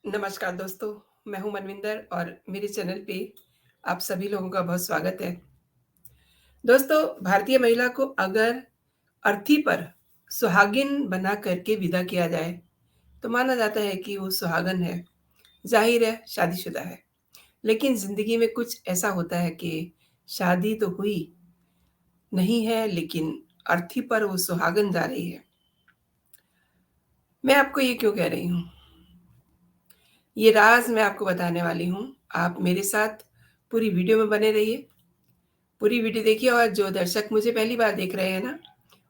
नमस्कार दोस्तों, मैं हूँ मनविंदर और मेरे चैनल पे आप सभी लोगों का बहुत स्वागत है। दोस्तों, भारतीय महिला को अगर अर्थी पर सुहागिन बना करके विदा किया जाए, तो माना जाता है कि वो सुहागन है, ज़ाहिर है शादीशुदा है। लेकिन ज़िंदगी में कुछ ऐसा होता है कि शादी तो हुई नहीं है, लेकिन अर्थी पर वो सुहागन जा रही है। मैं आपको ये क्यों कह रही हूँ? ये राज़ मैं आपको बताने वाली हूँ। आप मेरे साथ पूरी वीडियो में बने रहिए। पूरी वीडियो देखिए और जो दर्शक मुझे पहली बार देख रहे हैं ना,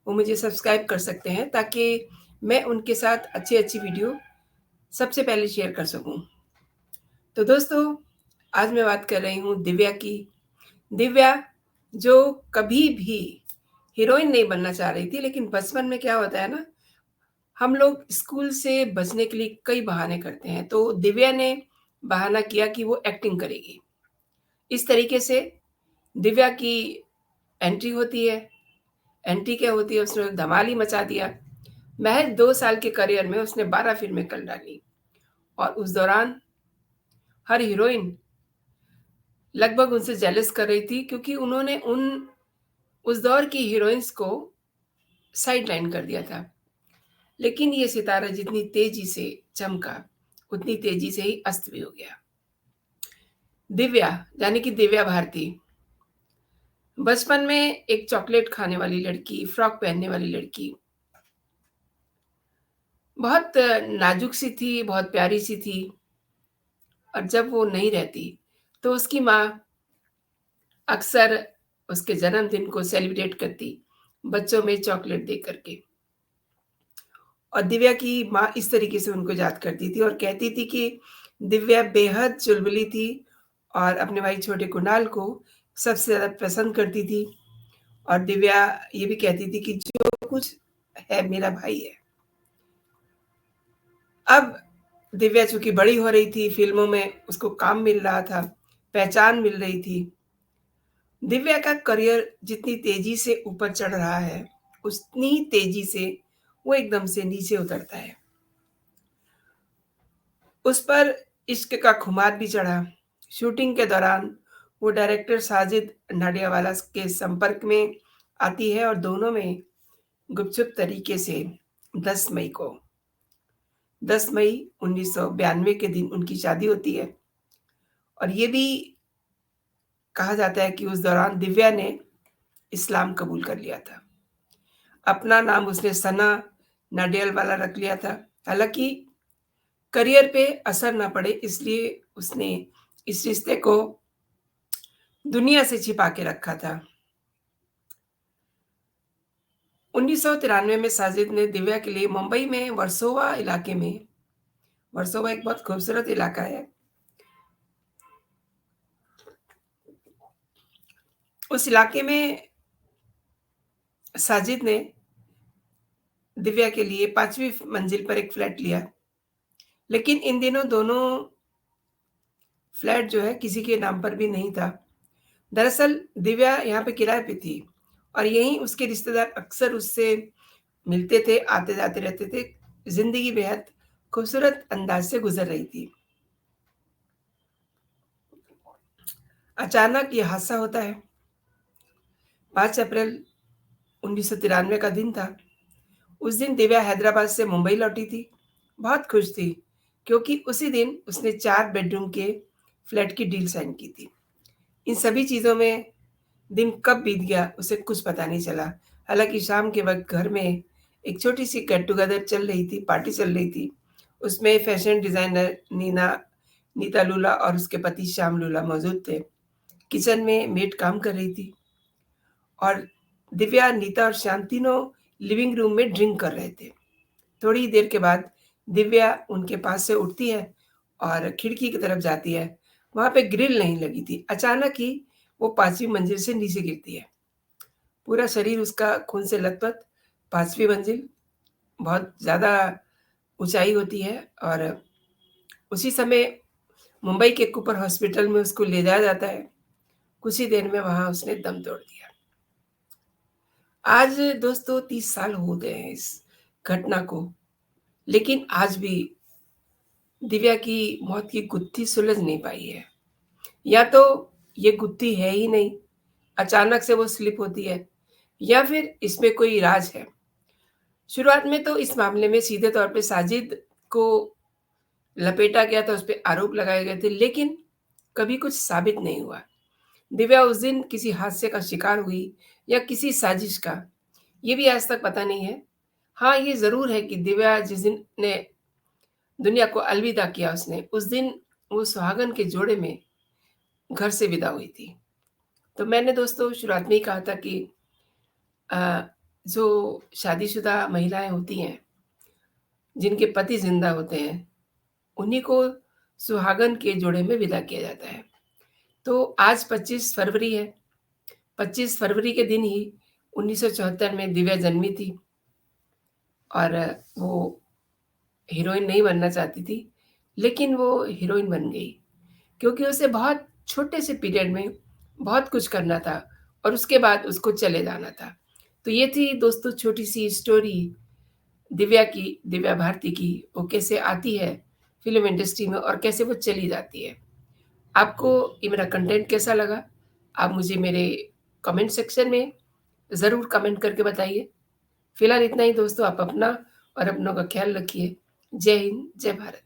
वो मुझे सब्सक्राइब कर सकते हैं ताकि मैं उनके साथ अच्छी-अच्छी वीडियो सबसे पहले शेयर कर सकूँ। तो दोस्तों, आज मैं बात कर रही हूँ दिव्या की। दिव्या जो कभी भी हीरोइन नहीं बनना चाह रही थी, लेकिन बचपन में क्या होता है ना, हम लोग स्कूल से बचने के लिए कई बहाने करते हैं। तो दिव्या ने बहाना किया कि वो एक्टिंग करेगी। इस तरीके से दिव्या की एंट्री होती है। एंट्री क्या होती है, उसने धमाल ही मचा दिया। महज़ 2 साल के करियर में उसने 12 फ़िल्में कर डाली और उस दौरान हर हीरोइन लगभग उनसे जेलस कर रही थी क्योंकि उन्होंने उन उस दौर की हीरोइन्स को साइडलाइन कर दिया था। लेकिन ये सितारा जितनी तेज़ी से चमका, उतनी तेज़ी से ही अस्त भी हो गया। दिव्या, यानी कि दिव्या भारती, बचपन में एक चॉकलेट खाने वाली लड़की, फ्रॉक पहनने वाली लड़की, बहुत नाज़ुक-सी थी, बहुत प्यारी-सी थी। और जब वो नहीं रहती, तो उसकी माँ अक्सर उसके जन्मदिन को सेलिब्रेट करती, बच्चों में चॉकलेट दे कर के। और दिव्या की माँ इस तरीके से उनको याद करती थी और कहती थी कि दिव्या बेहद चुलबुली थी और अपने भाई छोटे कुणाल को सबसे ज़्यादा पसंद करती थी। और दिव्या ये भी कहती थी कि जो कुछ है मेरा भाई है। अब दिव्या चूँकि बड़ी हो रही थी, फ़िल्मों में उसको काम मिल रहा था, पहचान मिल रही थी। दिव्या का करियर जितनी तेज़ी से ऊपर चढ़ रहा है, उतनी तेज़ी से वो एकदम से नीचे उतरता है। उस पर इश्क का खुमार भी चढ़ा। शूटिंग के दौरान वो डायरेक्टर साजिद नाडियावाला के संपर्क में आती है और दोनों में गुपचुप तरीके से 10 मई को 10 मई 1992 के दिन उनकी शादी होती है। और ये भी कहा जाता है कि उस दौरान दिव्या ने इस्लाम कबूल कर लिया था। अपना नाम उसने सना नाडियाडवाला रख लिया था। हालाँकि करियर पे असर ना पड़े इसलिए उसने इस रिश्ते को दुनिया से छिपा के रखा था। 1993 में साजिद ने दिव्या के लिए मुंबई में वर्सोवा इलाके में, वर्सोवा एक बहुत खूबसूरत इलाका है, उस इलाके में साजिद ने दिव्या के लिए 5वीं मंजिल पर एक फ्लैट लिया। लेकिन इन दिनों दोनों फ्लैट जो है किसी के नाम पर भी नहीं था। दरअसल दिव्या यहाँ पे किराए पे थी और यहीं उसके रिश्तेदार अक्सर उससे मिलते थे, आते-जाते रहते थे। ज़िंदगी बेहद खूबसूरत अंदाज़ से गुज़र रही थी। अचानक ये हादसा होता है। 5 अप्रैल 1993 का दिन था। उस दिन दिव्या हैदराबाद से मुंबई लौटी थी। बहुत खुश थी क्योंकि उसी दिन उसने 4 बेडरूम के फ्लैट की डील साइन की थी। इन सभी चीज़ों में दिन कब बीत गया उसे कुछ पता नहीं चला। हालाँकि शाम के वक़्त घर में एक छोटी-सी गेट टुगेदर चल रही थी, पार्टी चल रही थी। उसमें फैशन डिज़ाइनर नीता लूला और उसके पति श्याम लूला मौजूद थे। किचन में मेड काम कर रही थी और दिव्या, नीता और श्याम तीनों लिविंग रूम में ड्रिंक कर रहे थे। थोड़ी ही देर के बाद दिव्या उनके पास से उठती है और खिड़की की तरफ जाती है। वहाँ पे ग्रिल नहीं लगी थी। अचानक ही वो 5वीं मंजिल से नीचे गिरती है। पूरा शरीर उसका खून से लथपथ। 5वीं मंजिल बहुत ज़्यादा ऊँचाई होती है और उसी समय मुंबई के कूपर हॉस्पिटल में उसको ले जाया जाता है। कुछ ही देर में वहाँ उसने दम तोड़ दिया। आज दोस्तों 30 साल हो गए हैं इस घटना को, लेकिन आज भी दिव्या की मौत की गुत्थी सुलझ नहीं पाई है। या तो ये गुत्थी है ही नहीं, अचानक से वो स्लिप होती है, या फिर इसमें कोई राज है। शुरुआत में तो इस मामले में सीधे तौर पे साजिद को लपेटा गया था, उस पे आरोप लगाए गए थे, लेकिन कभी कुछ साबित नहीं हुआ। दिव्या उस दिन किसी हादसे का शिकार हुई या किसी साजिश का, ये भी आज तक पता नहीं है। हाँ, ये ज़रूर है कि दिव्या जिस दिन ने दुनिया को अलविदा किया उसने, उस दिन वो सुहागन के जोड़े में घर से विदा हुई थी। तो मैंने दोस्तों शुरुआत में ही कहा था कि अ, जो शादीशुदा महिलाएँ होती हैं, जिनके पति ज़िंदा होते हैं, उन्हीं को सुहागन के जोड़े में विदा किया जाता है। तो आज 25 फरवरी है। 25 फरवरी के दिन ही 1974 में दिव्या जन्मी थी और वो हीरोइन नहीं बनना चाहती थी, लेकिन वो हीरोइन बन गई, क्योंकि उसे बहुत छोटे से पीरियड में बहुत कुछ करना था और उसके बाद उसको चले जाना था। तो ये थी दोस्तों छोटी-सी स्टोरी दिव्या की, दिव्या भारती की, वो कैसे आती है फ़िल्म इंडस्ट्री में और कैसे वो चली जाती है। आपको ये मेरा कंटेंट कैसा लगा? आप मुझे मेरे कमेंट सेक्शन में ज़रूर कमेंट करके बताइए। फिलहाल इतना ही दोस्तों, आप अपना और अपनों का ख़्याल रखिए। जय हिंद, जय भारत।